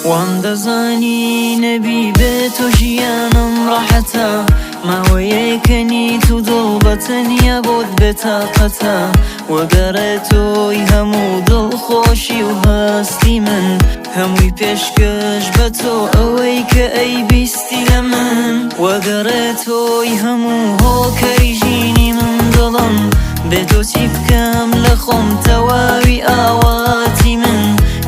وام دەزانی نەبی بێت تۆ ژیانم ڕاحەتە ماوەیەکەنی تو دڵ بەتەنیا بۆت بێتاقەتە وەگەڕێت تۆی هەموو دڵخۆشی و هەستی من هەمووی پێشکەش بە تۆ ئەوەی کە ئەیبیستی لە من وەگەڕێت تۆی هەموو هۆکەری ژینی من دڵم بێتۆ چی بکەم لە خۆم تەواوی ئاواتی من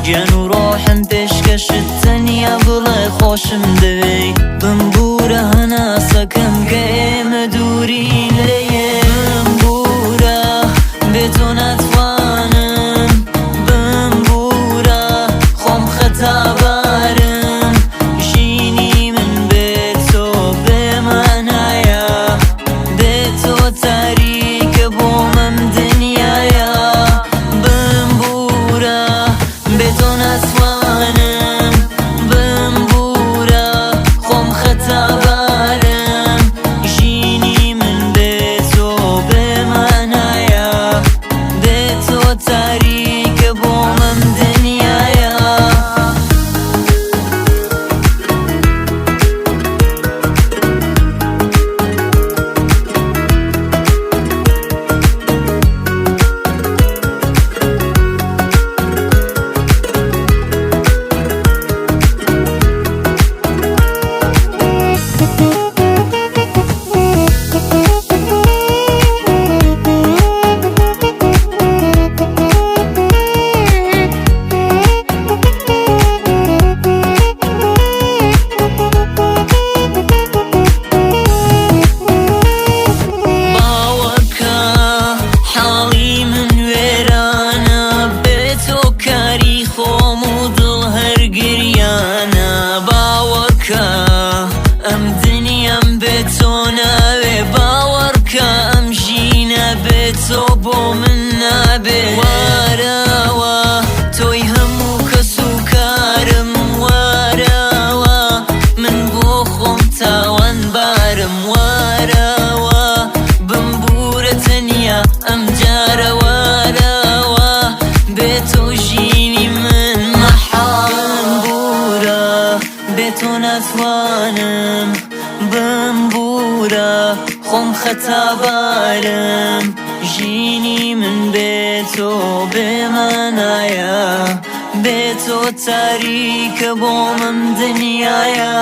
گیان و ڕۆحم پێشکەشت تەنیا بڵێ خۆشم دەوێ بمبورە هەناسەکەم کە ئێمە دوورین لە بمبورە بێ تۆ ناتوانم بمبورە خۆم خەتابارم ژینی من بێ تۆ بێمانایە بێ تۆ تاریکە بۆمەم دنیایە بمبورە بێ تۆ ناتوانم بمبورە خۆم خەتابارم ژینی من بێ تۆ بێمانایە بێ تۆ تاریکە بۆمەم دنیایە ئەم دنیام بێت تۆ ناوێ باوەڕکە ئەم ژینە بێت تۆ بۆ من نابێ وارەوە تۆی هەموو کەس و کارم وارەوە من بۆ خۆم تاوانبارم وارەوە بمبورە تەنیا ئەم جارە وارەوە بێت تۆ ژینی من بمبورە بێ تۆ ناتوانم بمبورە خۆم خەتابارم ژینی من بێ تۆ بێمانایە بێ تۆ تاریکە بۆمەم دنیایە